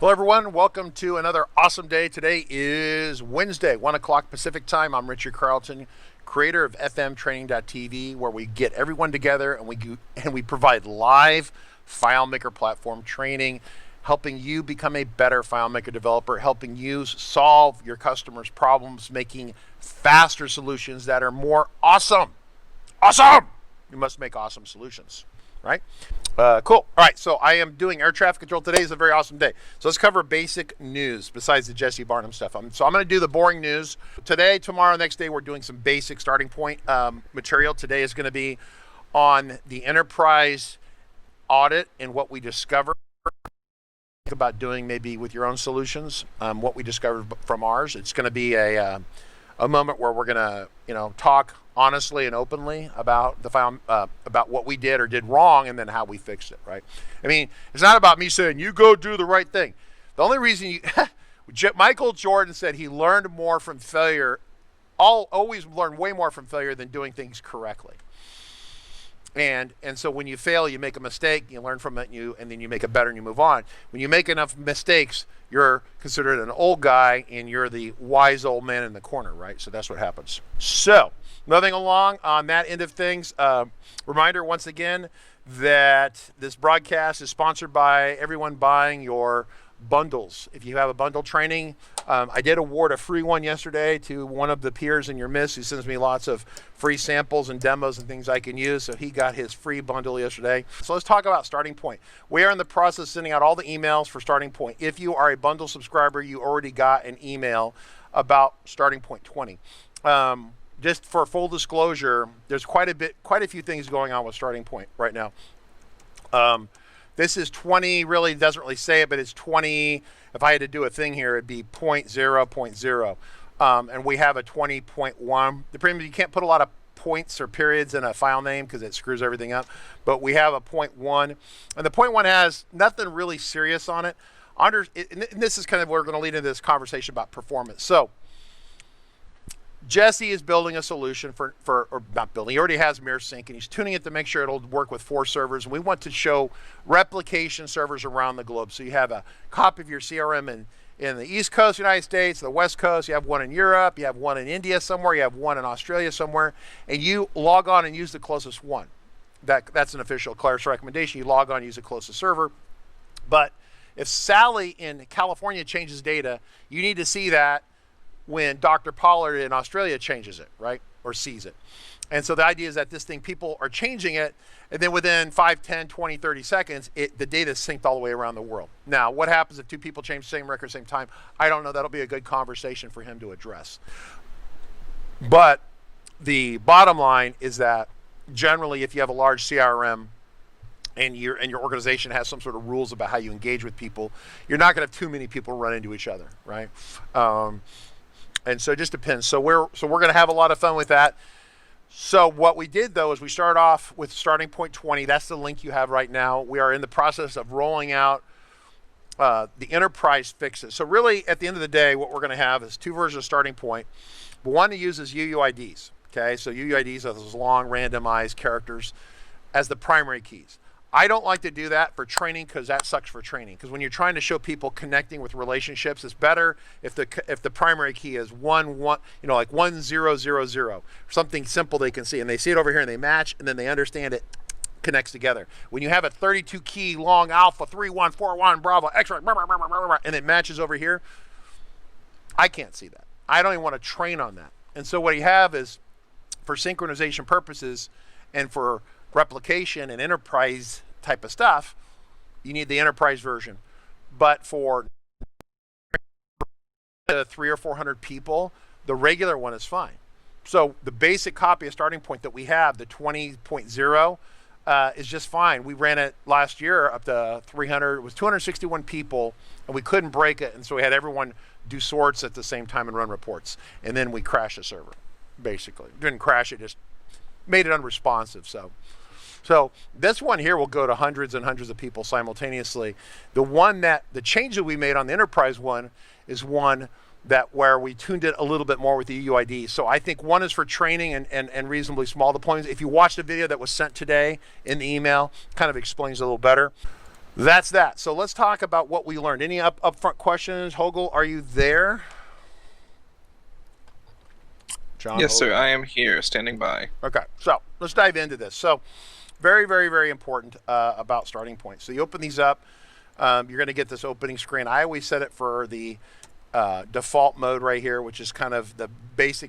Hello everyone, welcome to another awesome day. Today is Wednesday, 1 o'clock Pacific time. I'm Richard Carlton, creator of fmtraining.tv, where we get everyone together and we provide live FileMaker platform training, helping you become a better FileMaker developer, helping you solve your customers' problems, making faster solutions that are more awesome. Awesome! You must make awesome solutions, right? Cool. All right, so I am doing air traffic control. Today is a very awesome day. So let's cover basic news besides the Jesse Barnum stuff. So I'm going to do the boring news. Today, tomorrow, next day, we're doing some basic starting point material. Today is going to be on the enterprise audit and what we discovered. Think about doing maybe with your own solutions, what we discovered from ours. It's going to be a moment where we're going to, talk honestly and openly about the file, about what we did or did wrong, and then how we fixed it. Right? I mean, it's not about me saying you go do the right thing. The only reason Michael Jordan said he learned more from failure. Always learn way more from failure than doing things correctly. And so when you fail, you make a mistake, you learn from it, and then you make it better and you move on. When you make enough mistakes, you're considered an old guy and you're the wise old man in the corner, right? So that's what happens. So moving along on that end of things, reminder once again that this broadcast is sponsored by everyone buying your bundles. If you have a bundle training, I did award a free one yesterday to one of the peers in your midst who sends me lots of free samples and demos and things I can use. So he got his free bundle yesterday. So let's talk about Starting Point. We are in the process of sending out all the emails for Starting Point. If you are a bundle subscriber, you already got an email about Starting Point 20. Just for full disclosure, there's quite a few things going on with Starting Point right now. This is 20, really doesn't really say it, but it's 20. If I had to do a thing here, it'd be 0.0.0. And we have a 20.1. The problem, you can't put a lot of points or periods in a file name because it screws everything up. But we have a 0.1. And the 0.1 has nothing really serious on it. And this is kind of where we're going to lead into this conversation about performance. So Jesse is building a solution or not building, he already has Mirror Sync, and he's tuning it to make sure it'll work with 4 servers. And we want to show replication servers around the globe. So you have a copy of your CRM in the East Coast, United States, the West Coast, you have one in Europe, you have one in India somewhere, you have one in Australia somewhere, and you log on and use the closest one. That's an official Claire's recommendation. You log on, use the closest server. But if Sally in California changes data, you need to see that when Dr. Pollard in Australia changes it, right? Or sees it. And so the idea is that this thing, people are changing it, and then within 5, 10, 20, 30 seconds, the data is synced all the way around the world. Now, what happens if 2 people change the same record at the same time? I don't know. That'll be a good conversation for him to address. But the bottom line is that generally, if you have a large CRM and your organization has some sort of rules about how you engage with people, you're not going to have too many people run into each other, right? And so it just depends. So we're going to have a lot of fun with that. So what we did, though, is we started off with Starting Point 20. That's the link you have right now. We are in the process of rolling out the enterprise fixes. So really, at the end of the day, what we're going to have is 2 versions of Starting Point. But one that uses UUIDs. Okay, so UUIDs are those long randomized characters as the primary keys. I don't like to do that for training because that sucks for training. Because when you're trying to show people connecting with relationships, it's better if the primary key is 1, like 1 0 0 0, something simple they can see, and they see it over here and they match, and then they understand it connects together. When you have a 32 key long alpha 3141 Bravo X-ray and it matches over here, I can't see that. I don't even want to train on that. And so what you have is, for synchronization purposes and for replication and enterprise type of stuff, you need the enterprise version. But for 300 or 400 people, the regular one is fine. So the basic copy of Starting Point that we have, the 20.0, is just fine. We ran it last year up to 300. It was 261 people, and we couldn't break it, and so we had everyone do sorts at the same time and run reports. And then we crashed the server, basically. Didn't crash it, just made it unresponsive. So this one here will go to hundreds and hundreds of people simultaneously. The change that we made on the enterprise one is one that where we tuned it a little bit more with the UUID. So I think one is for training and reasonably small deployments. If you watch the video that was sent today in the email, kind of explains a little better. That's that. So let's talk about what we learned. Any upfront questions? Hogel, are you there? John Yes, Hogel. sir. I am here, standing by. Okay, so let's dive into this. So very, very, very important about starting points. So you open these up. You're going to get this opening screen. I always set it for the default mode right here, which is kind of the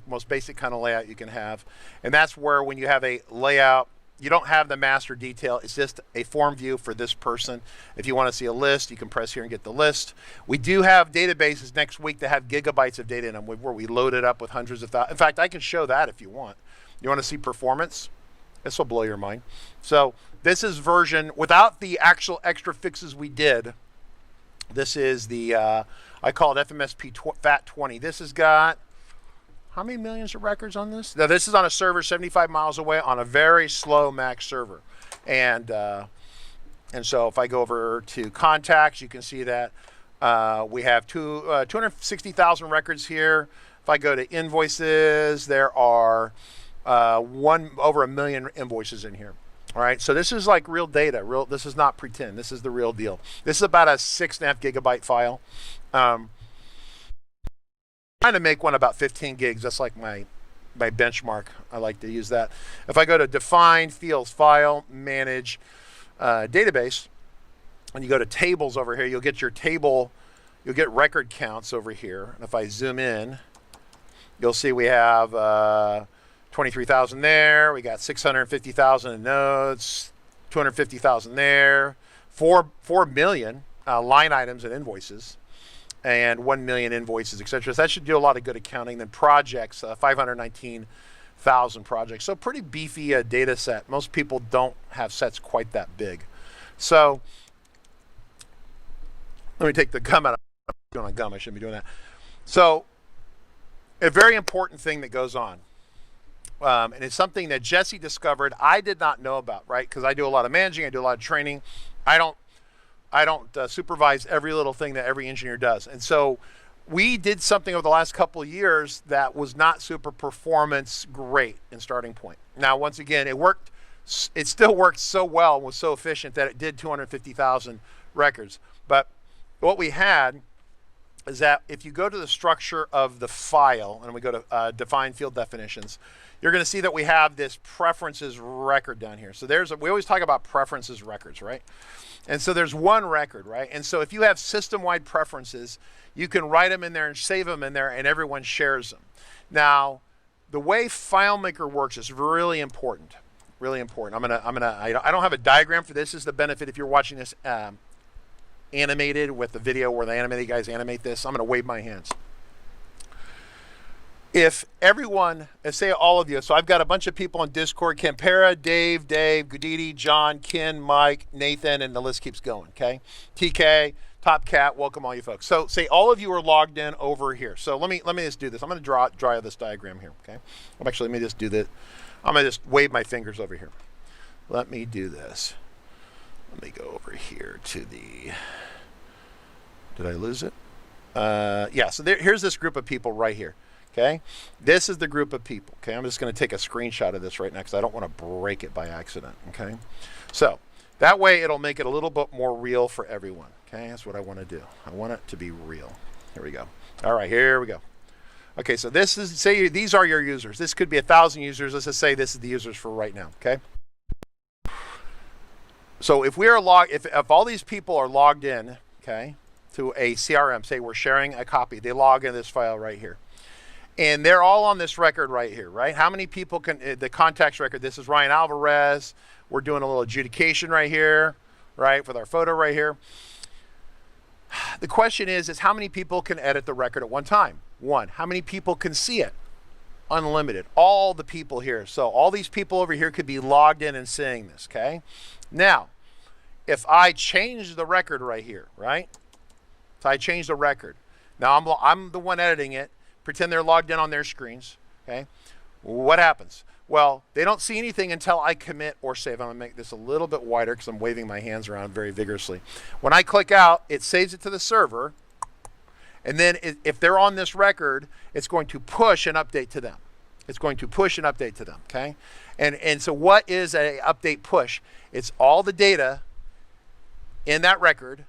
most basic kind of layout you can have. And that's where when you have a layout, you don't have the master detail. It's just a form view for this person. If you want to see a list, you can press here and get the list. We do have databases next week that have gigabytes of data in them where we load it up with hundreds of thousands. In fact, I can show that if you want. You want to see performance? This will blow your mind. So this is version, without the actual extra fixes we did, this is the, I call it FMSP FAT20. This has got, how many millions of records on this? Now this is on a server 75 miles away on a very slow Mac server. And so if I go over to contacts, you can see that we have 260,000 records here. If I go to invoices, there are over a million invoices in here. All right, so this is like real data. This is not pretend. This is the real deal. This is about a 6.5 gigabyte file. Trying to make one about 15 gigs. That's like my benchmark. I like to use that. If I go to define fields, file, manage, database, and you go to tables over here, you'll get your table. You'll get record counts over here. And if I zoom in, you'll see we have 23,000 there. We got 650,000 in nodes, 250,000 there, 4 million line items and invoices, and 1 million invoices, etc. So that should do a lot of good accounting. Then projects, 519,000 projects. So pretty beefy data set. Most people don't have sets quite that big. So let me take the gum out. I'm doing on gum. I shouldn't be doing that. So a very important thing that goes on. And it's something that Jesse discovered I did not know about, right? Because I do a lot of managing, I do a lot of training. I don't supervise every little thing that every engineer does. And so we did something over the last couple of years that was not super performance great in starting point. Now, once again, it worked. It still worked so well and was so efficient that it did 250,000 records. But what we had is that if you go to the structure of the file and we go to define field definitions, you're going to see that we have this preferences record down here. So we always talk about preferences records, right? And so there's one record, right? And so if you have system-wide preferences, you can write them in there and save them in there, and everyone shares them. Now, the way FileMaker works is really important. Really important. I don't have a diagram for this. This is the benefit if you're watching this animated with the video where the animated guys animate this. I'm going to wave my hands. If everyone, say all of you, so I've got a bunch of people on Discord, Campera, Dave, Gudidi, John, Ken, Mike, Nathan, and the list keeps going, okay? TK, Top Cat, welcome all you folks. So say all of you are logged in over here. So let me just do this. I'm going to draw this diagram here, okay? Actually, let me just do this. I'm going to just wave my fingers over here. Let me do this. Let me go over here to the, did I lose it? Yeah, so here's this group of people right here. Okay, this is the group of people. Okay, I'm just going to take a screenshot of this right now because I don't want to break it by accident. Okay, so that way it'll make it a little bit more real for everyone. Okay, that's what I want to do. I want it to be real. Here we go. All right, here we go. Okay, so this is, say these are your users. This could be 1,000 users. Let's just say this is the users for right now. Okay. So if we are if all these people are logged in, okay, to a CRM, say we're sharing a copy, they log in this file right here. And they're all on this record right here, right? How many people can, the contacts record, this is Ryan Alvarez. We're doing a little adjudication right here, right, with our photo right here. The question is how many people can edit the record at one time? One. How many people can see it? Unlimited. All the people here. So all these people over here could be logged in and seeing this, okay? Now, if I change the record right here, right? So I change the record. Now I'm the one editing it. Pretend they're logged in on their screens, okay? What happens? Well, they don't see anything until I commit or save. I'm gonna make this a little bit wider because I'm waving my hands around very vigorously. When I click out, it saves it to the server, and then if they're on this record, it's going to push an update to them. It's going to push an update to them, okay? And so what is a update push? It's all the data in that record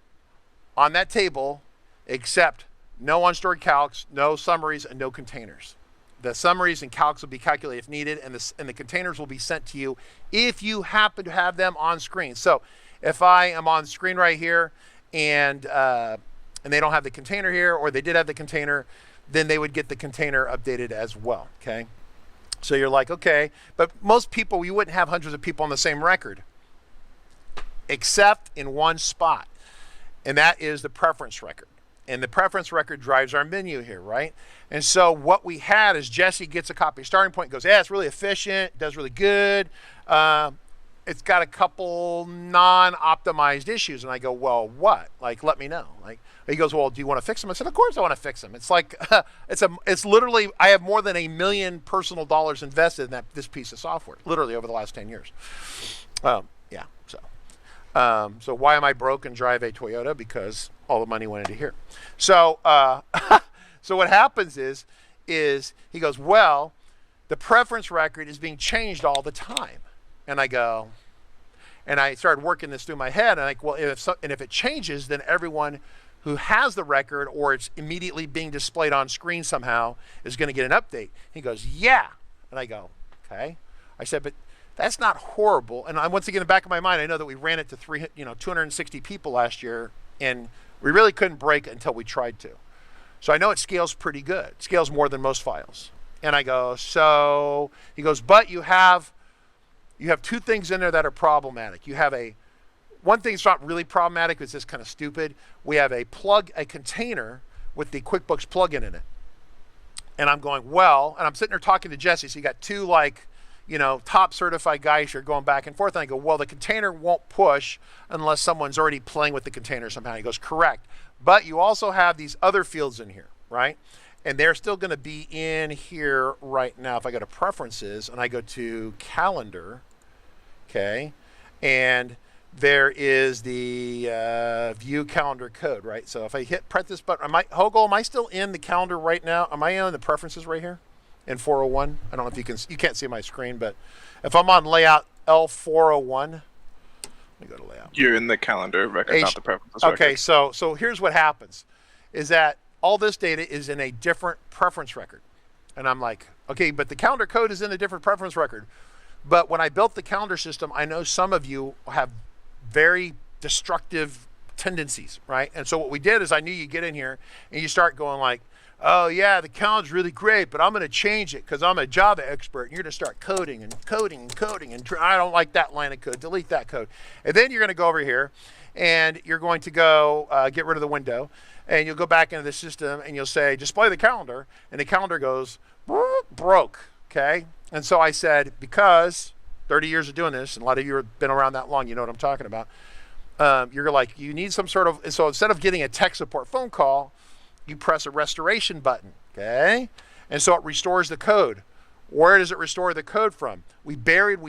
on that table, except no unstored calcs, no summaries, and no containers. The summaries and calcs will be calculated if needed, and the containers will be sent to you if you happen to have them on screen. So if I am on screen right here and they don't have the container here, or they did have the container, then they would get the container updated as well, okay? So you're like, okay, but most people, you wouldn't have hundreds of people on the same record, except in one spot, and that is the preference record. And the preference record drives our menu here, right? And so what we had is Jesse gets a copy of Starting Point, goes, yeah, it's really efficient, does really good. It's got a couple non-optimized issues. And I go, well, what? Like, let me know. Like, he goes, well, do you want to fix them? I said, of course I want to fix them. It's like, it's literally, I have more than $1 million personal dollars invested in this piece of software, literally over the last 10 years. Yeah, so why am I broke and drive a Toyota? Because all the money went into here. So, so what happens is he goes, well, the preference record is being changed all the time. And I go, and I started working this through my head. And I'm like, well, if it changes, then everyone who has the record, or it's immediately being displayed on screen somehow, is going to get an update. He goes, yeah. And I go, okay. I said, but that's not horrible. And once again, in the back of my mind, I know that we ran it to 260 people last year, and we really couldn't break it until we tried to. So I know it scales pretty good. It scales more than most files. And I go, so he goes, but you have two things in there that are problematic. You have one thing that's not really problematic, it's just kind of stupid. We have a container with the QuickBooks plugin in it. And I'm going, well, and I'm sitting there talking to Jesse. So you got two top certified guys here going back and forth. And I go, well, the container won't push unless someone's already playing with the container somehow. He goes, correct. But you also have these other fields in here, right? And they're still going to be in here right now. If I go to preferences and I go to calendar, okay, and there is the view calendar code, right? So if I press this button, am I still in the calendar right now? Am I in the preferences right here in 401? I don't know if you can't see my screen, but if I'm on layout L401, let me go to layout. You're in the calendar record, not the preferences record. Okay, so here's what happens, is that all this data is in a different preference record. And I'm like, okay, but the calendar code is in a different preference record. But when I built the calendar system, I know some of you have very destructive tendencies, right? And so what we did is I knew you get in here and you start going like, oh yeah, the calendar's really great, but I'm going to change it because I'm a Java expert. And you're going to start coding and coding and coding. And I don't like that line of code. Delete that code. And then you're going to go over here and you're going to go get rid of the window. And you'll go back into the system and you'll say, display the calendar. And the calendar goes, broke, okay? And so I said, because 30 years of doing this, and a lot of you have been around that long, you know what I'm talking about. You're like, you need some sort of, and so instead of getting a tech support phone call, you press a restoration button, okay? And so it restores the code. Where does it restore the code from? We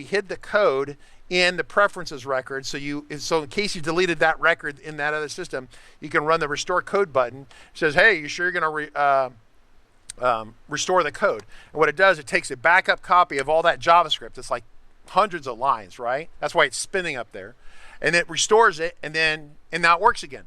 hid the code in the preferences record. So in case you deleted that record in that other system, you can run the restore code button. It says, hey, you sure you're going to restore the code? And what it does, it takes a backup copy of all that JavaScript. It's like hundreds of lines, right? That's why it's spinning up there. And it restores it, and now it works again.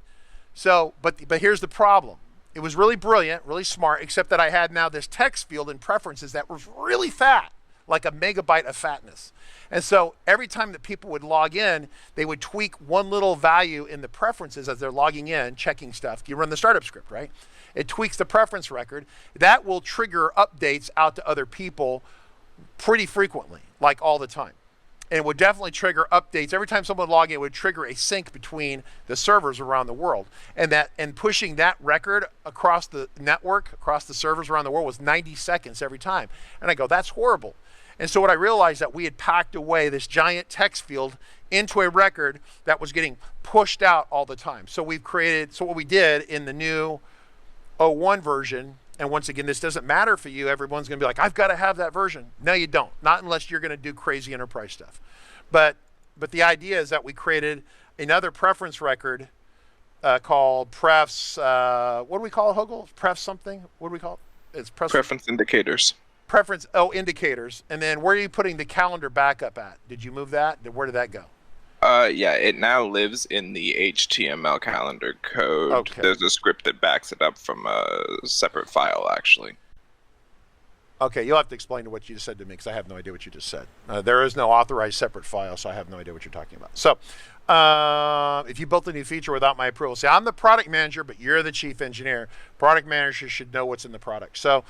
So, but here's the problem. It was really brilliant, really smart, except that I had now this text field in preferences that was really fat, like a megabyte of fatness. And so every time that people would log in, they would tweak one little value in the preferences as they're logging in, checking stuff. You run the startup script, right? It tweaks the preference record. That will trigger updates out to other people pretty frequently, like all the time. And it would definitely trigger updates. Every time someone would log in, it would trigger a sync between the servers around the world. And pushing that record across the network, across the servers around the world, was 90 seconds every time. And I go, that's horrible. And so what I realized, that we had packed away this giant text field into a record that was getting pushed out all the time. So what we did in the new 01 version, and once again, this doesn't matter for you. Everyone's going to be like, I've got to have that version. No, you don't. Not unless you're going to do crazy enterprise stuff. But the idea is that we created another preference record called prefs. What do we call it, Hogel? Pref something? What do we call it? It's preference indicators. Indicators. And then where are you putting the calendar backup at? Did you move that? Where did that go? Yeah, it now lives in the HTML calendar code. Okay. There's a script that backs it up from a separate file, actually. Okay, you'll have to explain what you just said to me because I have no idea what you just said. There is no authorized separate file, so I have no idea what you're talking about. So, if you built a new feature without my approval, see, I'm the product manager, but you're the chief engineer. Product manager should know what's in the product. So,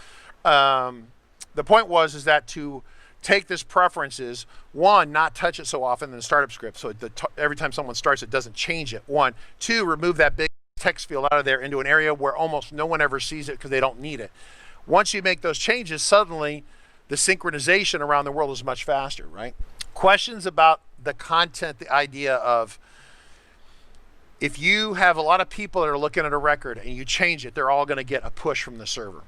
the point is that to take this preferences, one, not touch it so often in the startup script, so every time someone starts, it doesn't change it. One, two, remove that big text field out of there into an area where almost no one ever sees it because they don't need it. Once you make those changes, suddenly the synchronization around the world is much faster, right? Questions about the content, the idea of if you have a lot of people that are looking at a record and you change it, they're all going to get a push from the server.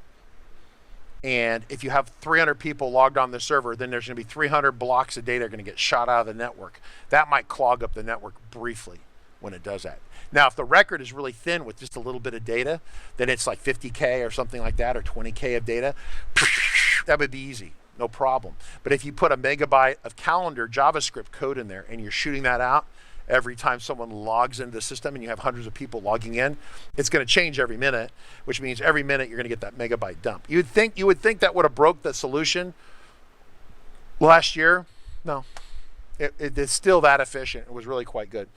And if you have 300 people logged on the server, then there's going to be 300 blocks of data are going to get shot out of the network. That might clog up the network briefly when it does that. Now, if the record is really thin with just a little bit of data, then it's like 50K or something like that, or 20K of data. That would be easy, no problem. But if you put a megabyte of calendar JavaScript code in there and you're shooting that out every time someone logs into the system and you have hundreds of people logging in, it's going to change every minute, which means every minute you're going to get that megabyte dump. You would think that would have broke the solution last year. No, it's still that efficient. It was really quite good.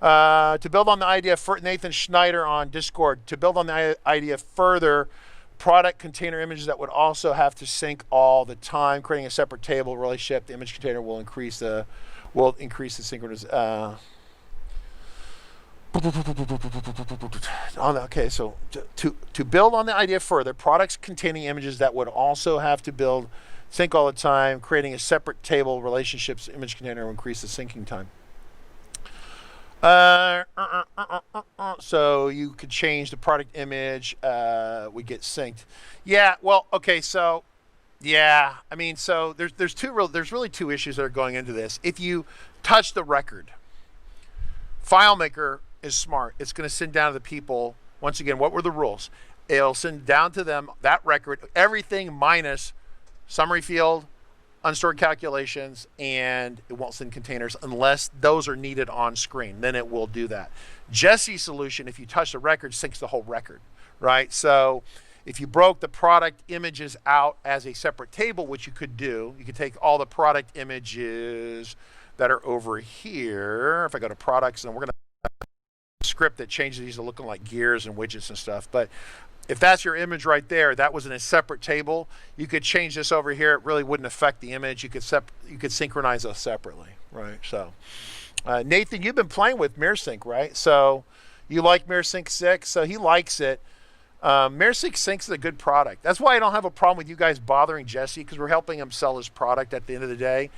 To build on the idea, Nathan Schneider on Discord, to build on the idea further, product container images that would also have to sync all the time, creating a separate table relationship. The image container will increase the synchronization. Okay, so to build on the idea further, products containing images that would also have to sync all the time, creating a separate table relationships image container will increase the syncing time. So you could change the product image, we get synced. Yeah, well, okay, so yeah, I mean, so there's really two issues that are going into this. If you touch the record, FileMaker is smart. It's going to send down to the people, once again, what were the rules? It'll send down to them that record, everything minus summary field, unstored calculations, and it won't send containers unless those are needed on screen. Then it will do that. Jesse's solution, if you touch the record, syncs the whole record, right? So if you broke the product images out as a separate table, which you could do, you could take all the product images that are over here. If I go to products, and we're going to script that changes these to looking like gears and widgets and stuff. But if that's your image right there, that was in a separate table, you could change this over here. It really wouldn't affect the image. You could synchronize those separately, right? So, Nathan, you've been playing with MirrorSync, right? So you like MirrorSync 6, so he likes it. MirrorSync Sync is a good product. That's why I don't have a problem with you guys bothering Jesse, because we're helping him sell his product at the end of the day.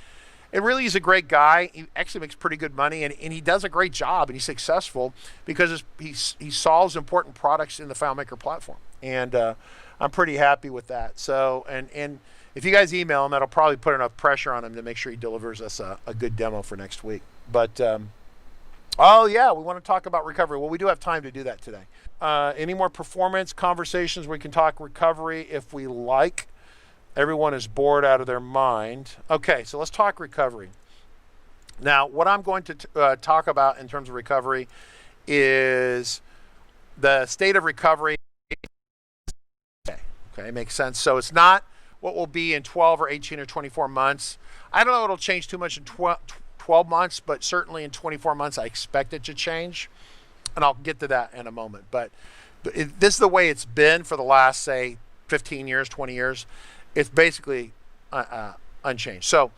It really is a great guy. He actually makes pretty good money, and he does a great job, and he's successful because he solves important products in the FileMaker platform. And I'm pretty happy with that. So, and if you guys email him, that'll probably put enough pressure on him to make sure he delivers us a good demo for next week. But, oh yeah, we want to talk about recovery. Well, we do have time to do that today. Any more performance conversations? We can talk recovery if we like. Everyone is bored out of their mind. Okay, so let's talk recovery. Now, what I'm going to talk about in terms of recovery is the state of recovery. Okay, makes sense. So it's not what will be in 12 or 18 or 24 months. I don't know if it'll change too much in 12 months, but certainly in 24 months, I expect it to change. And I'll get to that in a moment. But this is the way it's been for the last, say, 15 years, 20 years. It's basically unchanged. So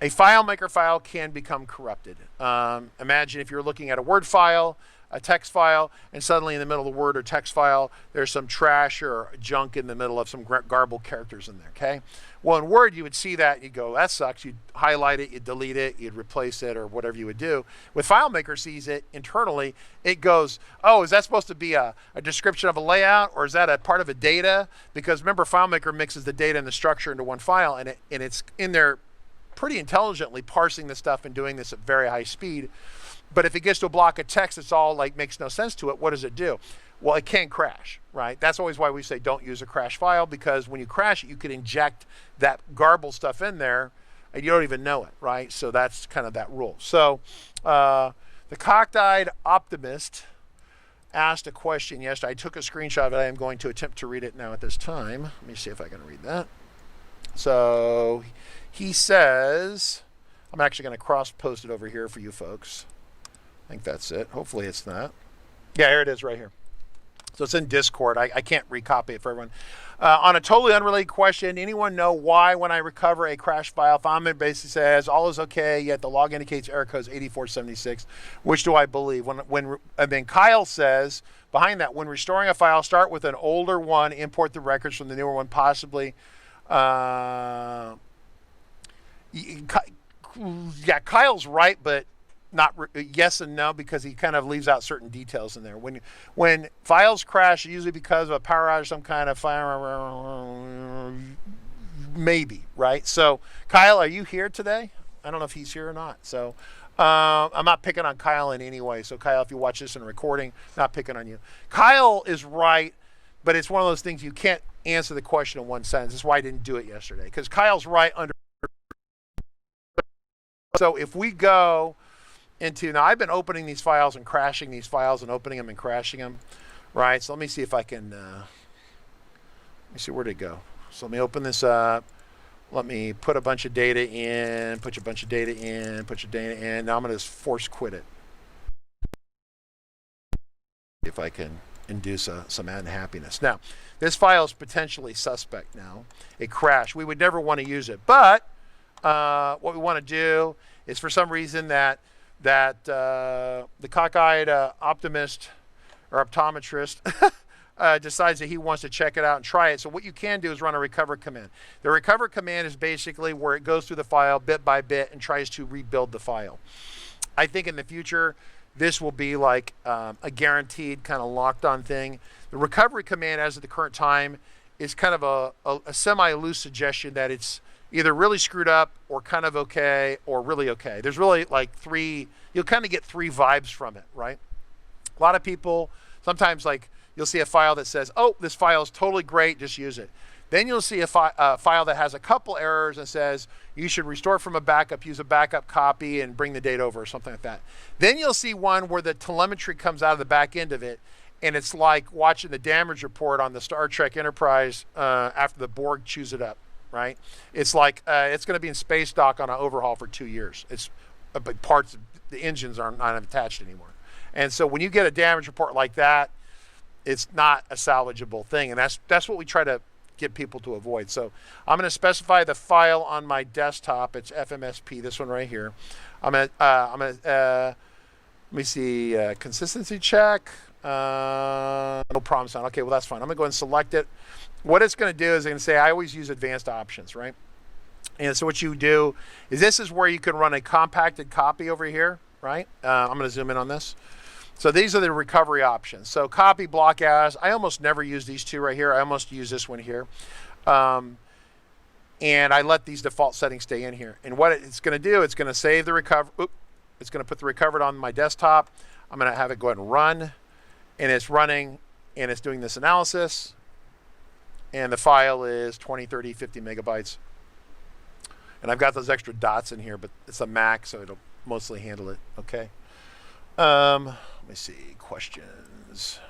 a FileMaker file can become corrupted. Imagine if you're looking at a Word file, a text file, and suddenly in the middle of the Word or text file, there's some trash or junk in the middle of some garbled characters in there, okay? Well, in Word, you would see that, and you'd go, that sucks. You'd highlight it, you'd delete it, you'd replace it, or whatever you would do. With FileMaker sees it internally, it goes, oh, is that supposed to be a description of a layout, or is that a part of a data? Because remember, FileMaker mixes the data and the structure into one file, and it's in there pretty intelligently parsing the stuff and doing this at very high speed. But if it gets to a block of text, it's all like makes no sense to it. What does it do? Well, it can crash, right? That's always why we say don't use a crash file, because when you crash it, you could inject that garbled stuff in there and you don't even know it, right? So that's kind of that rule. So the cockeyed optimist asked a question yesterday. I took a screenshot of it. I am going to attempt to read it now at this time. Let me see if I can read that. So he says, I'm actually going to cross-post it over here for you folks. I think that's it. Hopefully it's not. Yeah, here it is right here. So it's in Discord. I can't recopy it for everyone. On a totally unrelated question, anyone know why when I recover a crash file, FileMaker basically says all is okay, yet the log indicates error code is 8476. Which do I believe? And then Kyle says, behind that, when restoring a file, start with an older one, import the records from the newer one, possibly. Yeah, Kyle's right, but not yes and no, because he kind of leaves out certain details in there. When files crash, usually because of a power outage, some kind of fire, maybe, right? So Kyle, are you here today? I don't know if he's here or not. So I'm not picking on Kyle in any way. So Kyle, if you watch this in a recording, not picking on you. Kyle is right, but it's one of those things you can't answer the question in one sentence. That's why I didn't do it yesterday, because Kyle's right under. So if we go into, now I've been opening these files and crashing these files and opening them and crashing them, right? So let me see if I can, let me see, where'd it go? So let me open this up. Let me put a bunch of data in, put a bunch of data in, put your data in. Now I'm going to force quit it. If I can induce some unhappiness. Now, this file is potentially suspect now. It crashed. We would never want to use it. But what we want to do is, for some reason, that the cockeyed optimist or optometrist decides that he wants to check it out and try it. So what you can do is run a recover command. The recover command is basically where it goes through the file bit by bit and tries to rebuild the file. I think in the future, this will be like a guaranteed kind of locked on thing. The recovery command as of the current time is kind of a semi-loose suggestion that it's either really screwed up or kind of okay or really okay. There's really like three, you'll kind of get three vibes from it, right? A lot of people, sometimes like you'll see a file that says, oh, this file is totally great, just use it. Then you'll see a file that has a couple errors and says, you should restore from a backup, use a backup copy and bring the data over or something like that. Then you'll see one where the telemetry comes out of the back end of it, and it's like watching the damage report on the Star Trek Enterprise after the Borg chews it up. Right? It's like it's going to be in space dock on an overhaul for 2 years. It's but parts, the engines are not attached anymore. And so when you get a damage report like that, it's not a salvageable thing, and that's what we try to get people to avoid. So I'm going to specify the file on my desktop. It's FMSP, this one right here. Let me see, consistency check. No problem sound. Okay, well that's fine. I'm going to go and select it. What it's going to do is it's going to say, I always use advanced options, right? And so what you do is this is where you can run a compacted copy over here, right? I'm going to zoom in on this. So these are the recovery options. So copy, block as. I almost never use these two right here. I almost use this one here. And I let these default settings stay in here. And what it's going to do, it's going to save the recovery. It's going to put the recovered on my desktop. I'm going to have it go ahead and run. And it's running, and it's doing this analysis. And the file is 20, 30, 50 megabytes. And I've got those extra dots in here, but it's a Mac, so it'll mostly handle it. Okay. Let me see. Questions.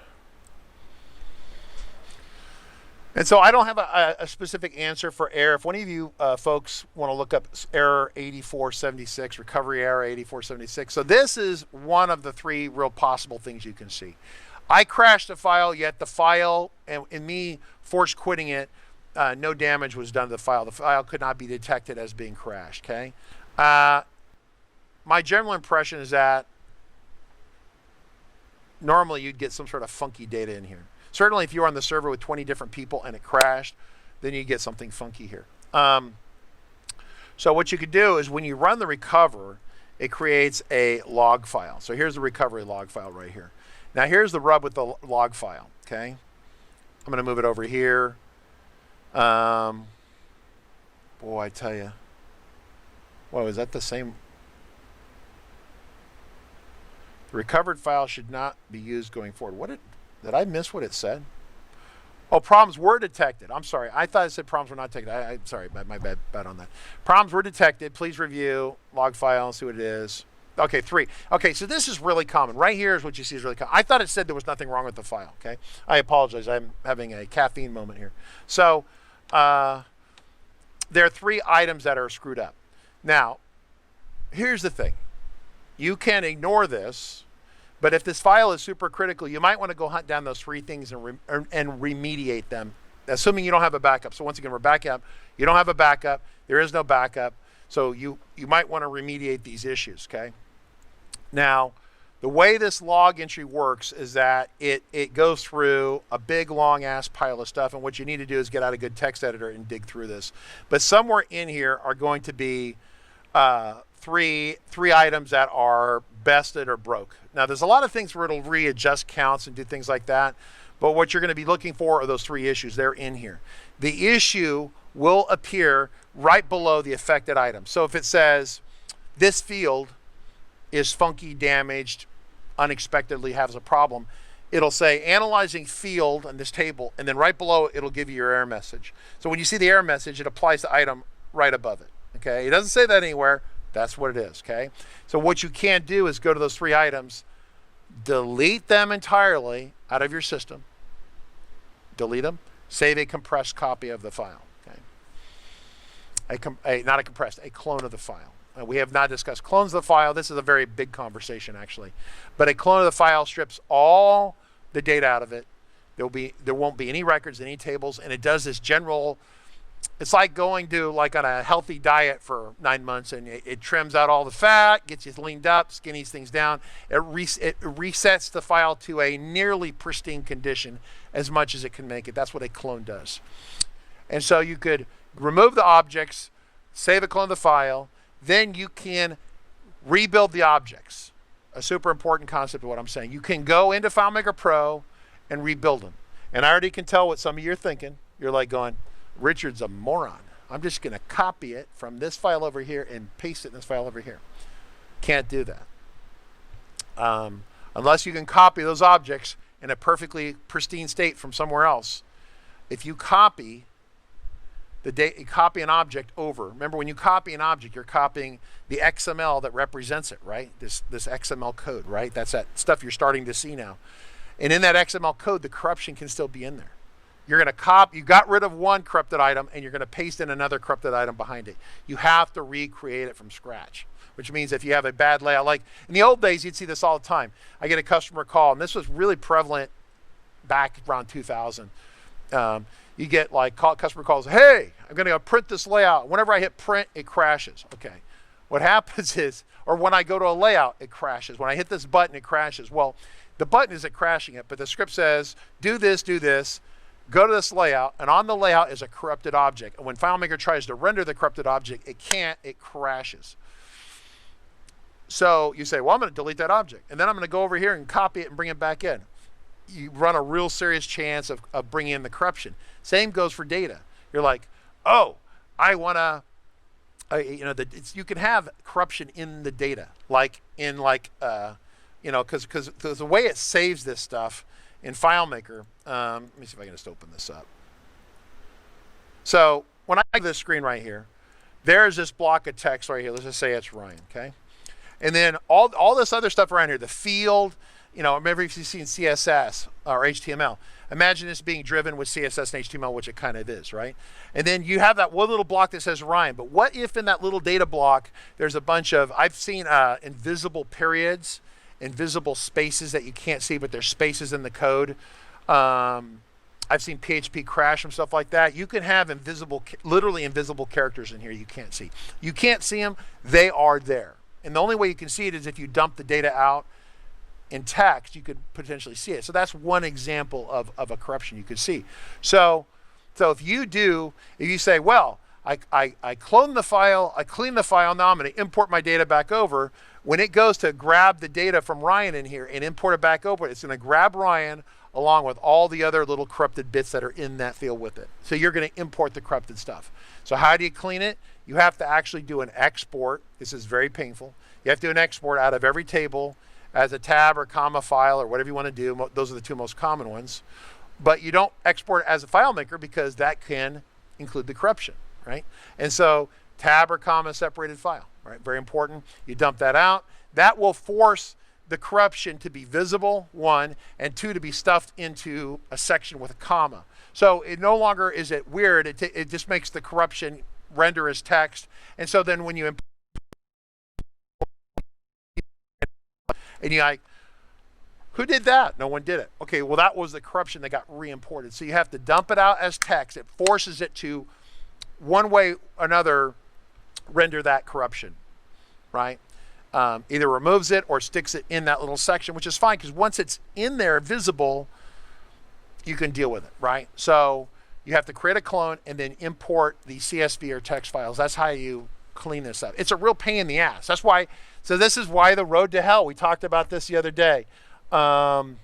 And so I don't have a specific answer for error. If one of you folks want to look up error 8476, recovery error 8476. So this is one of the three real possible things you can see. I crashed a file, yet the file, and me force quitting it, no damage was done to the file. The file could not be detected as being crashed, okay? My general impression is that normally you'd get some sort of funky data in here. Certainly if you were on the server with 20 different people and it crashed, then you get something funky here. So what you could do is when you run the recover, it creates a log file. So here's the recovery log file right here. Now here's the rub with the log file, okay? I'm going to move it over here. Boy, I tell you. Whoa, is that the same? The recovered file should not be used going forward. Did I miss what it said? Oh, problems were detected. I'm sorry. I thought it said problems were not detected. I'm sorry. My bad on that. Problems were detected. Please review log file and see what it is. Okay, 3. Okay, so this is really common. Right here is what you see is really common. I thought it said there was nothing wrong with the file, okay? I apologize. I'm having a caffeine moment here. So there are 3 items that are screwed up. Now, here's the thing. You can ignore this, but if this file is super critical, you might want to go hunt down those 3 things and remediate them, assuming you don't have a backup. So once again, we're back up. You don't have a backup. There is no backup. So you might want to remediate these issues, okay? Now, the way this log entry works is that it goes through a big, long-ass pile of stuff, and what you need to do is get out a good text editor and dig through this. But somewhere in here are going to be three items that are bested or broke. Now, there's a lot of things where it'll readjust counts and do things like that, but what you're going to be looking for are those 3 issues. They're in here. The issue will appear right below the affected item. So if it says this field is funky, damaged, unexpectedly has a problem, it'll say analyzing field in this table, and then right below it, it'll give you your error message. So when you see the error message, it applies the item right above it, okay? It doesn't say that anywhere. That's what it is, okay? So what you can do is go to those 3 items, delete them entirely out of your system, delete them, save a compressed copy of the file, okay? Not a compressed, a clone of the file. We have not discussed clones of the file. This is a very big conversation, actually. But a clone of the file strips all the data out of it. There won't be any records, any tables, and it does this general. It's like going to like on a healthy diet for 9 months, and it trims out all the fat, gets you leaned up, skinnies things down. It resets the file to a nearly pristine condition as much as it can make it. That's what a clone does. And so you could remove the objects, save a clone of the file, then you can rebuild the objects. A super important concept of what I'm saying. You can go into FileMaker Pro and rebuild them. And I already can tell what some of you are thinking. You're like going, Richard's a moron. I'm just going to copy it from this file over here and paste it in this file over here. Can't do that. Unless you can copy those objects in a perfectly pristine state from somewhere else. If you copy an object over. Remember, when you copy an object, you're copying the XML that represents it, right? This XML code, right? That's that stuff you're starting to see now. And in that XML code, the corruption can still be in there. You're going to you got rid of one corrupted item, and you're going to paste in another corrupted item behind it. You have to recreate it from scratch, which means if you have a bad layout, like in the old days, you'd see this all the time. I get a customer call, and this was really prevalent back around 2000. You get like customer calls, hey, I'm going to go print this layout. Whenever I hit print, it crashes. Okay. What happens is, or when I go to a layout, it crashes. When I hit this button, it crashes. Well, the button isn't crashing it, but the script says, do this, go to this layout, and on the layout is a corrupted object. And when FileMaker tries to render the corrupted object, it can't, it crashes. So you say, well, I'm going to delete that object. And then I'm going to go over here and copy it and bring it back in. You run a real serious chance of bringing in the corruption. Same goes for data. You're like, oh, I want to, you can have corruption in the data, like in because the way it saves this stuff in FileMaker. Let me see if I can just open this up. So when I have this screen right here, there's this block of text right here. Let's just say it's Ryan, okay? And then all this other stuff around here, the field. Remember if you've seen CSS or HTML, imagine this being driven with CSS and HTML, which it kind of is, right? And then you have that one little block that says Ryan, but what if in that little data block, there's a bunch of, I've seen invisible periods, invisible spaces that you can't see, but there's spaces in the code. I've seen PHP crash and stuff like that. You can have literally invisible characters in here you can't see. You can't see them, they are there. And the only way you can see it is if you dump the data out in text, you could potentially see it. So that's one example of a corruption you could see. So if you say, well, I clone the file, I clean the file, now I'm going to import my data back over. When it goes to grab the data from Ryan in here and import it back over, it's going to grab Ryan along with all the other little corrupted bits that are in that field with it. So you're going to import the corrupted stuff. So how do you clean it? You have to actually do an export. This is very painful. You have to do an export out of every table as a tab or comma file or whatever you want to do. Those are the 2 most common ones. but you don't export it as a FileMaker because that can include the corruption, right? And so tab or comma separated file, right? Very important. You dump that out. That will force the corruption to be visible, 1, and 2, to be stuffed into a section with a comma. So it no longer is it weird. It just makes the corruption render as text. And so then when you import, and you're like, who did that? No one did it. Okay, well, that was the corruption that got re-imported. So you have to dump it out as text. It forces it to, one way or another, render that corruption, right? Either removes it or sticks it in that little section, which is fine because once it's in there visible, you can deal with it, right? So you have to create a clone and then import the CSV or text files. That's how you clean this up. It's a real pain in the ass. That's why, so this is why the road to hell. We talked about this the other day. I'll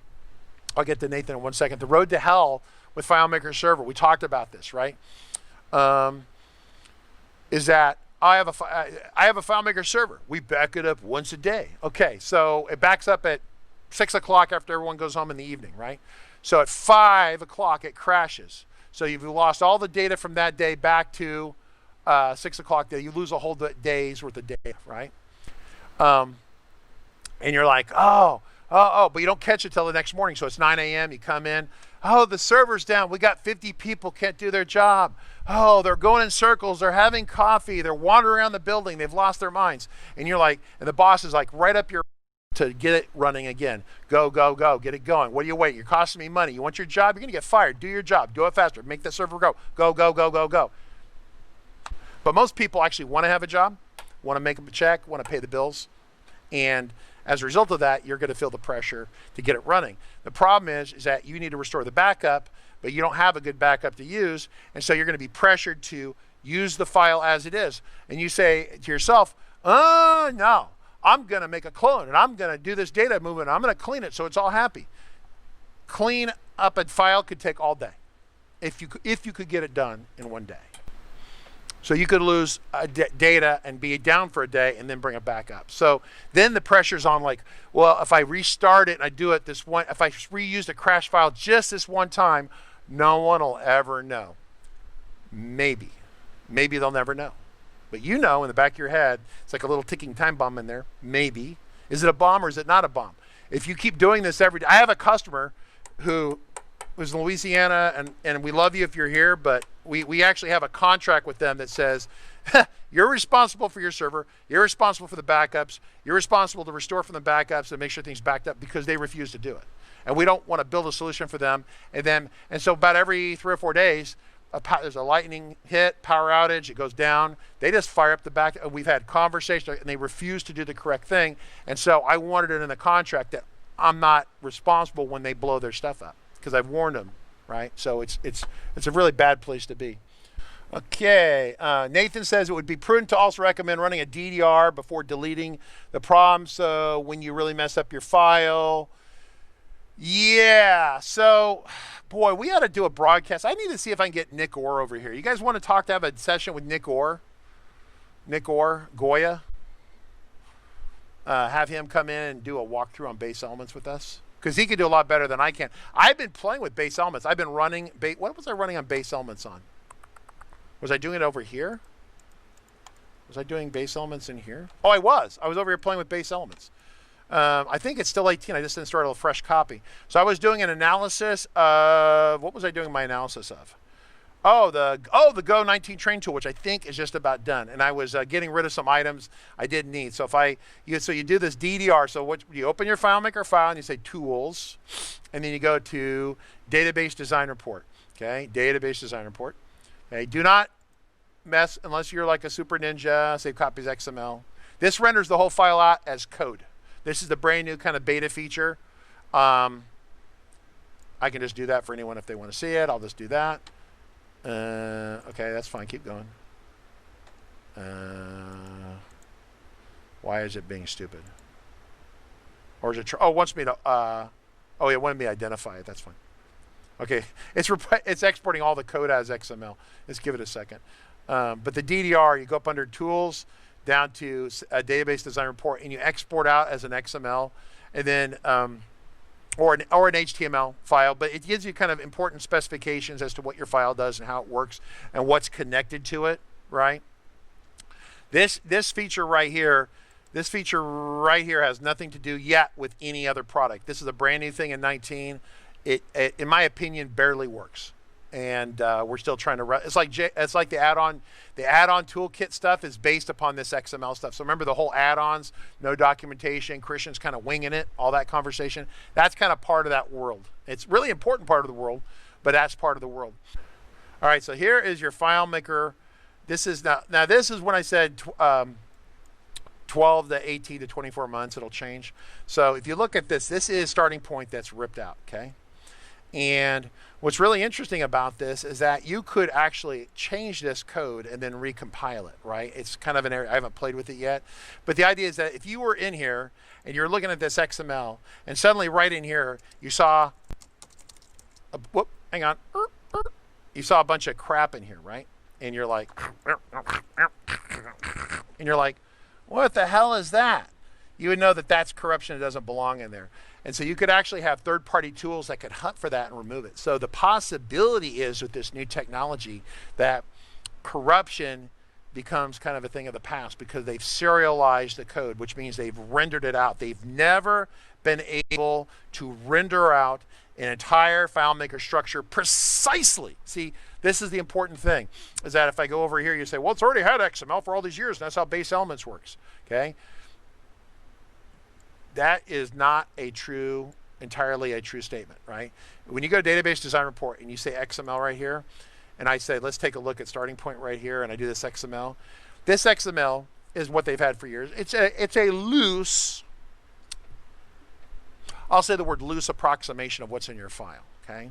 get to Nathan in 1 second. The road to hell with FileMaker Server, we talked about this, right? Is that I have a FileMaker server. We back it up once a day. Okay, so it backs up at 6 o'clock after everyone goes home in the evening, right? So at 5 o'clock it crashes. So you've lost all the data from that day back to 6 o'clock day. You lose a whole day's worth of data, right? And you're like, oh, but you don't catch it till the next morning. So it's 9 a.m. You come in. Oh, the server's down. We got 50 people can't do their job. Oh, they're going in circles. They're having coffee. They're wandering around the building. They've lost their minds. And you're like, and the boss is like, right up your to get it running again. Go, go, go. Get it going. What are you waiting? You're costing me money. You want your job? You're going to get fired. Do your job. Do it faster. Make the server go. Go, go, go, go, go. But most people actually want to have a job, want to make a check, want to pay the bills. And as a result of that, you're going to feel the pressure to get it running. The problem is that you need to restore the backup, but you don't have a good backup to use. And so you're going to be pressured to use the file as it is. And you say to yourself, oh, no, I'm going to make a clone and I'm going to do this data movement. I'm going to clean it so it's all happy. Clean up a file could take all day if you could get it done in 1 day. So you could lose data and be down for a day and then bring it back up. So then the pressure's on like, well, if I restart it and I do it this one, if I reuse a crash file just this one time, no one will ever know. Maybe they'll never know. But you know in the back of your head, it's like a little ticking time bomb in there. Maybe. Is it a bomb or is it not a bomb? If you keep doing this every day, I have a customer who was in Louisiana, and we love you if you're here, but we actually have a contract with them that says, you're responsible for your server, you're responsible for the backups, you're responsible to restore from the backups and make sure things backed up because they refuse to do it. And we don't want to build a solution for them. And so about every 3 or 4 days, there's a lightning hit, power outage, it goes down. They just fire up the back. We've had conversations and they refuse to do the correct thing. And so I wanted it in the contract that I'm not responsible when they blow their stuff up, because I've warned them, right? So it's a really bad place to be. Okay, Nathan says it would be prudent to also recommend running a DDR before deleting the problem, so when you really mess up your file. Yeah, so, boy, we ought to do a broadcast. I need to see if I can get Nick Orr over here. You guys want to have a session with Nick Orr? Nick Orr, Goya? Have him come in and do a walkthrough on base elements with us? Because he can do a lot better than I can. I've been playing with base elements. I've been running, what was I running on base elements on? Was I doing it over here? Was I doing base elements in here? Oh, I was over here playing with base elements. I think it's still 18. I just didn't start a fresh copy. So I was doing an analysis of, what was I doing my analysis of? Oh, the Go 19 train tool, which I think is just about done. And I was getting rid of some items I didn't need. So you do this DDR. So you open your FileMaker file and you say Tools, and then you go to Database Design Report. Okay, Database Design Report. Okay, do not mess unless you're like a super ninja. Save copies XML. This renders the whole file out as code. This is the brand new kind of beta feature. I can just do that for anyone if they want to see it. I'll just do that. Okay, that's fine. Keep going. Why is it being stupid? Or is it? It wants me to. It wanted me to identify it. That's fine. Okay, it's exporting all the code as XML. Let's give it a second. But the DDR, you go up under Tools, down to a Database Design Report, and you export out as an XML, and then or an HTML file, but it gives you kind of important specifications as to what your file does and how it works and what's connected to it, right? This feature right here, has nothing to do yet with any other product. This is a brand new thing in 19. It in my opinion, barely works, and we're still trying to run. It's like the add-on toolkit stuff is based upon this XML stuff. So remember the whole add-ons, no documentation, Christian's kind of winging it, all that conversation. That's kind of part of that world. It's really important part of the world, but that's part of the world. All right, so here is your FileMaker. This is now this is when I said 12 to 18 to 24 months, it'll change. So if you look at this is starting point that's ripped out, okay? And what's really interesting about this is that you could actually change this code and then recompile it, right? It's kind of an area, I haven't played with it yet. But the idea is that if you were in here and you're looking at this XML and suddenly right in here, you saw, you saw a bunch of crap in here, right? And you're like, what the hell is that? You would know that that's corruption. It doesn't belong in there. And so you could actually have third-party tools that could hunt for that and remove it. So the possibility is with this new technology that corruption becomes kind of a thing of the past because they've serialized the code, which means they've rendered it out. They've never been able to render out an entire FileMaker structure precisely. See, this is the important thing, is that if I go over here, you say, well, it's already had XML for all these years, and that's how base elements works, okay? That is not entirely a true statement, right? When you go to database design report and you say XML right here, and I say, let's take a look at starting point right here, and I do this XML. This XML is what they've had for years. It's a loose, I'll say the word loose approximation of what's in your file, okay?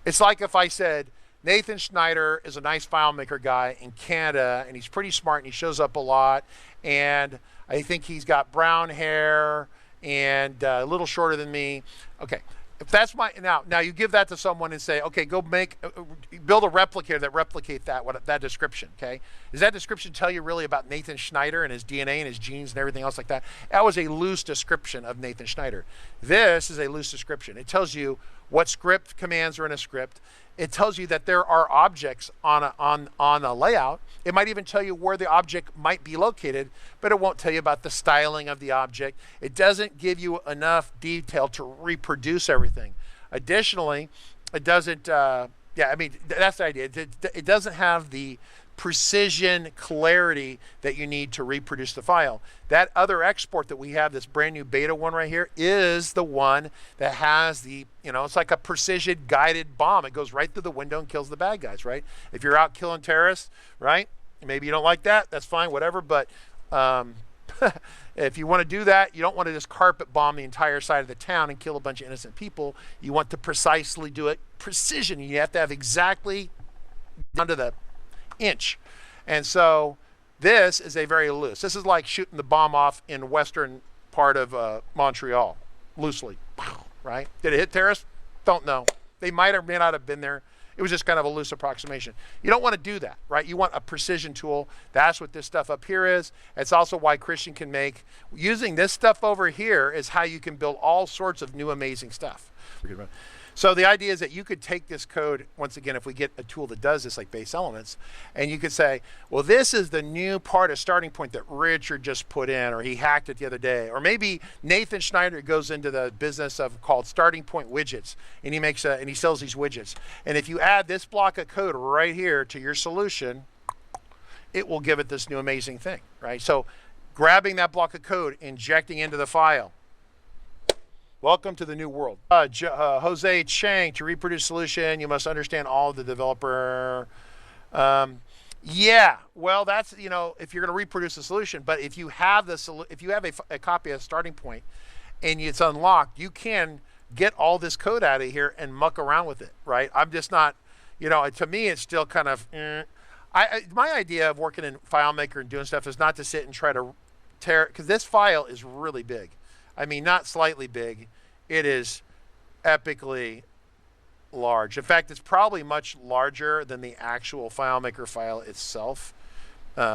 It's like if I said, Nathan Schneider is a nice FileMaker guy in Canada, and he's pretty smart, and he shows up a lot, and I think he's got brown hair and a little shorter than me. Okay, if that's my, now you give that to someone and say, okay, go build a replicator that replicate that description, okay? Does that description tell you really about Nathan Schneider and his DNA and his genes and everything else like that? That was a loose description of Nathan Schneider. This is a loose description. It tells you what script commands are in a script. It tells you that there are objects on a layout. It might even tell you where the object might be located, but it won't tell you about the styling of the object. It doesn't give you enough detail to reproduce everything. Additionally, it doesn't, that's the idea. It doesn't have the precision, clarity that you need to reproduce the file. That other export that we have, this brand new beta one right here, is the one that has the, it's like a precision guided bomb. It goes right through the window and kills the bad guys, right? If you're out killing terrorists, right? Maybe you don't like that, that's fine, whatever, but if you want to do that, you don't want to just carpet bomb the entire side of the town and kill a bunch of innocent people. You want to precisely do it, precision. You have to have exactly down to the inch. And so this is a very loose. This is like shooting the bomb off in western part of Montreal, loosely, right? Did it hit terrorists? Don't know. They might or may not have been there. It was just kind of a loose approximation. You don't want to do that, right? You want a precision tool. That's what this stuff up here is. It's also why Christian can make, using this stuff over here is how you can build all sorts of new amazing stuff. So the idea is that you could take this code, once again, if we get a tool that does this like base elements, and you could say, well, this is the new part of starting point that Richard just put in, or he hacked it the other day. Or maybe Nathan Schneider goes into the business of called starting point widgets, and he makes and he sells these widgets. And if you add this block of code right here to your solution, it will give it this new amazing thing, right? So grabbing that block of code, injecting into the file. Welcome to the new world. Jose Chang, to reproduce solution, you must understand all of the developer. Yeah, well, that's, if you're going to reproduce a solution, but if you have a copy of starting point and it's unlocked, you can get all this code out of here and muck around with it, right? I'm just not, to me, it's still kind of, my idea of working in FileMaker and doing stuff is not to sit and try to tear, because this file is really big. I mean, not slightly big. It is epically large. In fact, it's probably much larger than the actual FileMaker file itself,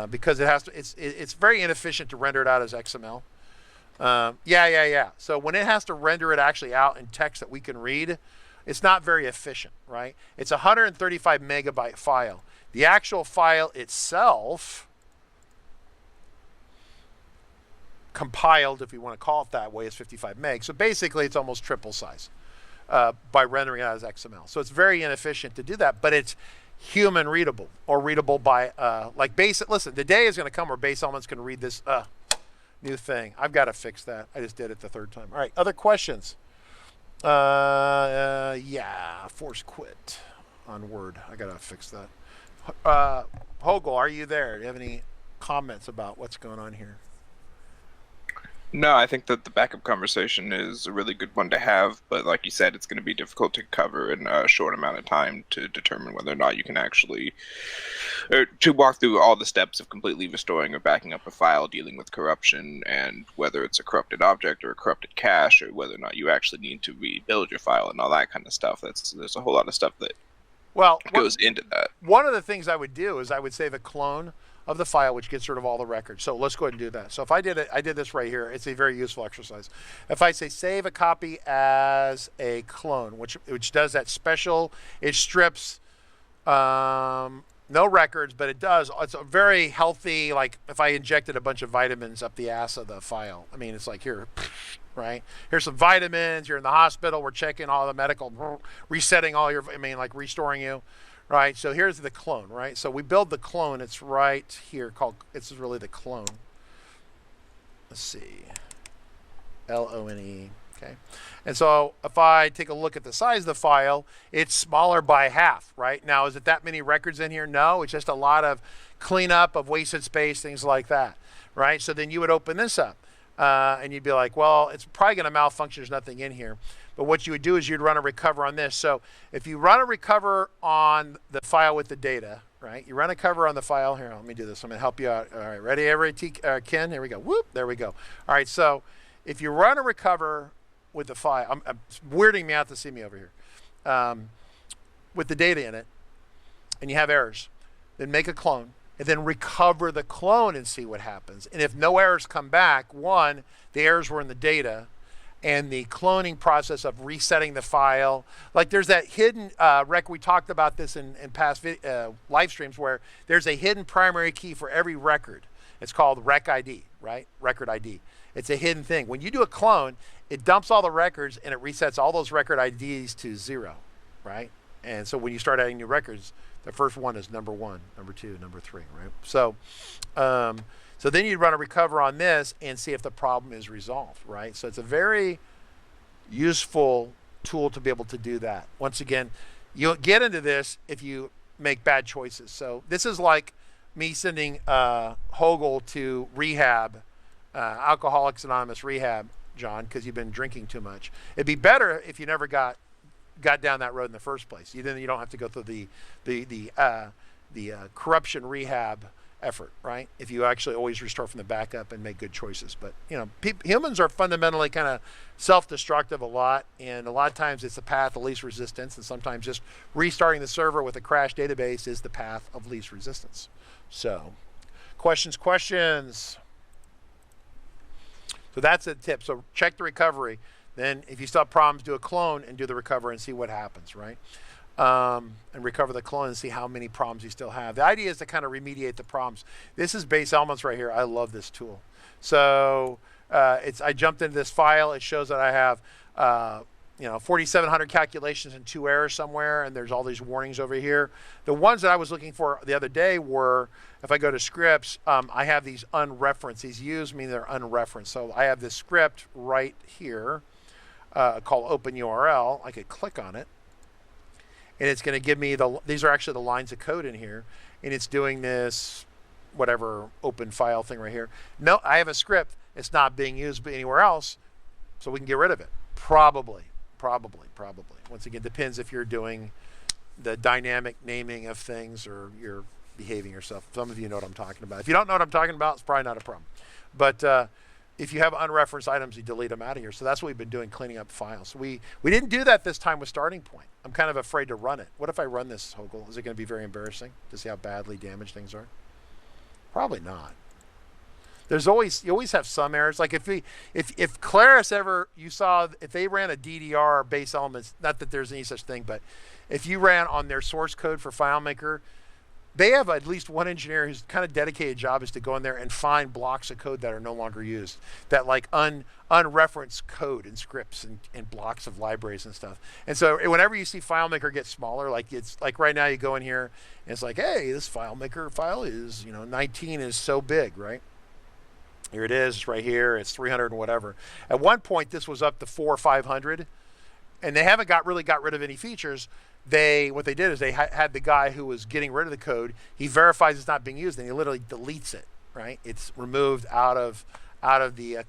because it has to. It's very inefficient to render it out as XML. Yeah. So when it has to render it actually out in text that we can read, it's not very efficient, right? It's a 135 megabyte file. The actual file itself, compiled, if you want to call it that way, is 55 meg. So basically, it's almost triple size by rendering it out as XML. So it's very inefficient to do that, but it's human readable or readable by like base. Listen, the day is going to come where base elements can read this new thing. I've got to fix that. I just did it the third time. All right, other questions? Yeah, force quit on Word. I got to fix that. Hogel, are you there? Do you have any comments about what's going on here? No, I think that the backup conversation is a really good one to have, but like you said, it's going to be difficult to cover in a short amount of time to determine whether or not you can actually, to walk through all the steps of completely restoring or backing up a file, dealing with corruption, and whether it's a corrupted object or a corrupted cache, or whether or not you actually need to rebuild your file and all that kind of stuff. There's a whole lot of stuff that goes into that. One of the things I would do is I would save a clone of the file, which gets rid of all the records. So let's go ahead and do that. So if I did this right here. It's a very useful exercise. If I say save a copy as a clone, which does that special, it strips no records, but it's a very healthy, like if I injected a bunch of vitamins up the ass of the file. I mean, it's like here, right? Here's some vitamins. You're in the hospital. We're checking all the medical, resetting all your, like restoring you. Right, so here's the clone, right? So we build the clone. It's right here this is really the clone. Let's see, L-O-N-E, okay? And so if I take a look at the size of the file, it's smaller by half, right? Now, is it that many records in here? No, it's just a lot of cleanup of wasted space, things like that, right? So then you would open this up and you'd be like, well, it's probably gonna malfunction, there's nothing in here. But what you would do is you'd run a recover on this. So if you run a recover on the file with the data, right? You run a recover on the file. Here, let me do this. I'm going to help you out. All right, ready, Ken? Here we go. Whoop, there we go. All right, so if you run a recover with the file, it's weirding me out to see me over here, with the data in it, and you have errors, then make a clone, and then recover the clone and see what happens. And if no errors come back, one, the errors were in the data, and the cloning process of resetting the file. Like there's that hidden record, we talked about this in past live streams, where there's a hidden primary key for every record. It's called rec ID, right? Record ID. It's a hidden thing. When you do a clone, it dumps all the records and it resets all those record IDs to 0, right? And so when you start adding new records, the first one is number 1, number 2, number 3, right? So, so then you'd run a recover on this and see if the problem is resolved, right? So it's a very useful tool to be able to do that. Once again, you'll get into this if you make bad choices. So this is like me sending Hogel to rehab, Alcoholics Anonymous rehab, John, because you've been drinking too much. It'd be better if you never got down that road in the first place. Then you don't have to go through the corruption rehab effort, right? If you actually always restore from the backup and make good choices. But humans are fundamentally kind of self-destructive a lot, and a lot of times it's the path of least resistance, and sometimes just restarting the server with a crashed database is the path of least resistance. So, questions. So that's a tip. So check the recovery. Then if you still have problems, do a clone and do the recovery and see what happens, right? And recover the clone and see how many problems you still have. The idea is to kind of remediate the problems. This is base elements right here. I love this tool. So I jumped into this file. It shows that I have 4,700 calculations and 2 errors somewhere, and there's all these warnings over here. The ones that I was looking for the other day were, if I go to scripts, I have these unreferenced. These use mean they're unreferenced. So I have this script right here called open URL. I could click on it, and it's going to give me these are actually the lines of code in here, and it's doing this whatever open file thing right here. No, I have a script. It's not being used anywhere else, so we can get rid of it. Probably. Once again, depends if you're doing the dynamic naming of things or you're behaving yourself. Some of you know what I'm talking about. If you don't know what I'm talking about, it's probably not a problem. But if you have unreferenced items, you delete them out of here. So that's what we've been doing, cleaning up files. We didn't do that this time with Starting Point. I'm kind of afraid to run it. What if I run this, Hogel? Is it going to be very embarrassing to see how badly damaged things are? Probably not. you always have some errors. Like if Claris if they ran a DDR base elements, not that there's any such thing, but if you ran on their source code for FileMaker, they have at least one engineer whose kind of dedicated job is to go in there and find blocks of code that are no longer used, that like unreferenced code and scripts and blocks of libraries and stuff. And so whenever you see FileMaker get smaller, like it's like right now you go in here and it's like, hey, this FileMaker file is 19 is so big, right? Here it is, it's right here, it's 300 and whatever. At one point this was up to 400 or 500, and they haven't really got rid of any features. What they did is they had the guy who was getting rid of the code, he verifies it's not being used, and he literally deletes it, right? It's removed out of the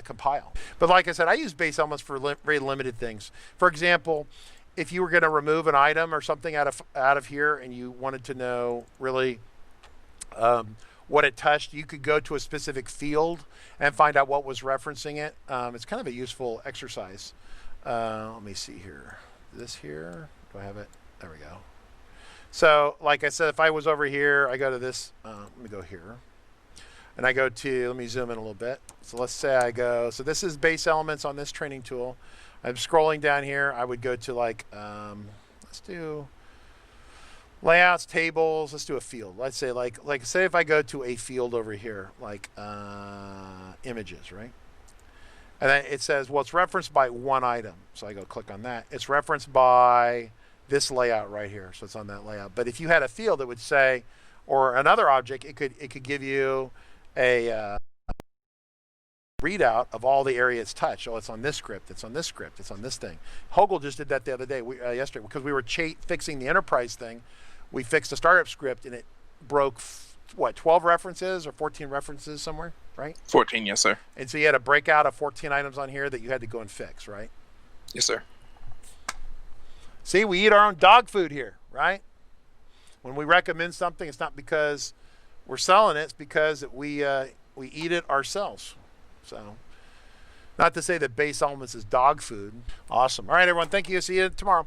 compile. But like I said, I use base elements for very limited things. For example, if you were going to remove an item or something out of here and you wanted to know really what it touched, you could go to a specific field and find out what was referencing it. It's kind of a useful exercise. Let me see here. This here. Do I have it? There we go. So like I said, if I was over here, I go to this, let me go here. And I go to, let me zoom in a little bit. So let's say I go, so this is base elements on this training tool. I'm scrolling down here. I would go to like, let's do layouts, tables, let's do a field. Let's say like say if I go to a field over here, like images, right? And then it says, well, it's referenced by one item. So I go click on that. It's referenced by this layout right here. So it's on that layout. But if you had a field that would say, or another object, it could give you a readout of all the area it's touched. Oh, it's on this script. It's on this script. It's on this thing. Hogel just did that the other day, yesterday, because we were fixing the enterprise thing. We fixed a startup script and it broke, what, 12 references or 14 references somewhere, right? 14, yes, sir. And so you had a breakout of 14 items on here that you had to go and fix, right? Yes, sir. See, we eat our own dog food here, right? When we recommend something, it's not because we're selling it, it's because we eat it ourselves. So, not to say that base elements is dog food. Awesome. All right, everyone, thank you. See you tomorrow.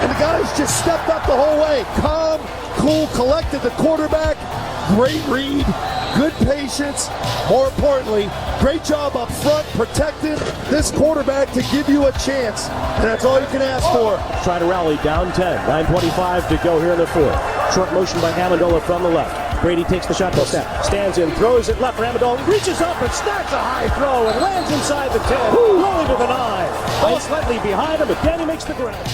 And the guys just stepped up the whole way. Calm, cool, collected. The quarterback, great read, good patience. More importantly, great job up front, protecting this quarterback to give you a chance. And that's all you can ask for. Try to rally down 10. 9:25 to go here in the fourth. Short motion by Amendola from the left. Brady takes the shotgun snap, stands in, throws it left for Amendola, reaches up and snacks a high throw and lands inside the 10, rolling to the 9. Ball slightly behind him, but Danny makes the grab.